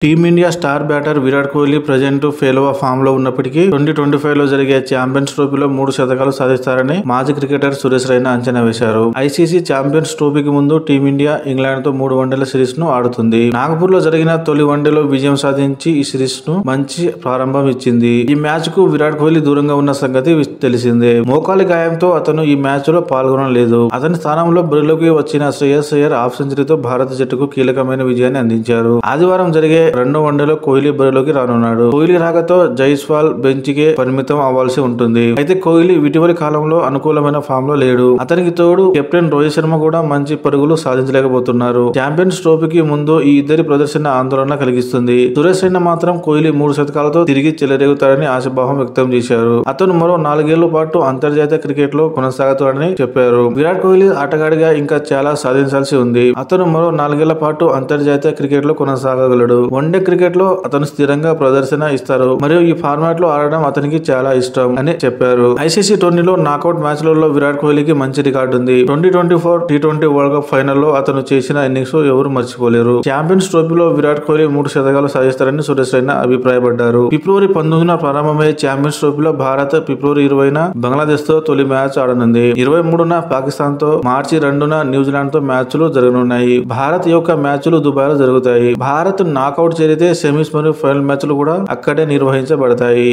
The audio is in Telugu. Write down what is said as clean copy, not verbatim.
Team India star batter Virat Kohli present ఫెయిల్ఓవర్ ఫామ్ లో ఉన్నప్పటికీ 2025 లో జరిగే ఛాంపియన్స్ ట్రోఫీలో 3 శతకాలు సాధిస్తారని మాజీ క్రికెటర్ సురేష్ రైనా అంచనా వేశారు. ఐసీసీ ఛాంపియన్స్ ట్రోఫీకి ముందు టీమిండియా ఇంగ్లాండ్ తో 3 వన్డేల సిరీస్ ను ఆడుతుంది. నాగపూర్ లో జరిగిన తొలి వన్డేలో విజయం సాధించి ఈ సిరీస్ ను మంచి ప్రారంభం ఇచ్చింది. ఈ మ్యాచ్ కు విరాట్ కోహ్లీ దూరంగా ఉన్న సంగతి తెలిసిందే. మోకాలి గాయంతో అతను ఈ మ్యాచ్ లో పాల్గొనలేదు. అతని స్థానంలో బరిలోకి వచ్చిన శ్రేయస్ అయ్యర్ హాఫ్ సెంచరీతో భారత జట్టుకు కీలకమైన విజయాన్ని అందించారు. ఆదివారం జరిగే రెండో వన్డేలో కోహ్లీ బరిలోకి రానున్నాడు. కోహ్లీ రాకతో జైస్వాల్ బెంచ్ కే పరిమితం అవ్వాల్సి ఉంటుంది. అయితే కోహ్లీ ఇటీవలి కాలంలో అనుకూలమైన ఫామ్ లో లేడు. అతనికి తోడు కెప్టెన్ రోహిత్ శర్మ కూడా మంచి పరుగులు సాధించలేకపోతున్నారు. ఛాంపియన్స్ ట్రోఫీకి ముందు ఈ ఇద్దరి ప్రదర్శన ఆందోళన కలిగిస్తుంది. సురేష్ రైనా మాత్రం కోహ్లీ 3 శతకాలతో తిరిగి చెలరేగుతాడని ఆశాభావం వ్యక్తం చేశారు. అతను మరో 4 ఏళ్ల పాటు అంతర్జాతీయ క్రికెట్ లో కొనసాగుతాడని చెప్పారు. విరాట్ కోహ్లీ ఆటగాడిగా ఇంకా చాలా సాధించాల్సి ఉంది. అతను మరో 4 ఏళ్ల పాటు అంతర్జాతీయ క్రికెట్ లో కొనసాగగలడు. వన్డే క్రికెట్ లో అతను స్థిరంగా ప్రదర్శన ఇస్తారు మరియు ఈ ఫార్మాట్ లో ఆడడం అతనికి చాలా ఇష్టం అని చెప్పారు. ఐసీసీ టోర్నీలో నాకౌట్ మ్యాచ్లలో విరాట్ కోహ్లీకి మంచి రికార్డు ఉంది. 2024 టీ20 వరల్డ్ కప్ ఫైనల్ లో అతను చేసిన ఇన్నింగ్స్ ఎవరు మర్చిపోలేరు. ఛాంపియన్స్ ట్రోఫీలో విరాట్ కోహ్లీ 3 శతకాలు సాధిస్తారని సురేష్ రైనా అభిప్రాయపడ్డారు. ఫిబ్రవరి 19న ప్రారంభమయ్యే ఛాంపియన్స్ ట్రోఫీలో భారత్ ఫిబ్రవరి 20న బంగ్లాదేశ్ తో తొలి మ్యాచ్ ఆడనుంది. 23న పాకిస్తాన్ తో, మార్చి 2న న్యూజిలాండ్ తో మ్యాచ్లు జరగనున్నాయి. భారత్ యొక్క మ్యాచ్లు దుబాయ్లో జరుగుతాయి. భారత్ నాకౌట్ చేరితే సెమీస్ మరియు ఫైనల్ మ్యాచ్లు కూడా అక్కడే నిర్వహించబడతాయి.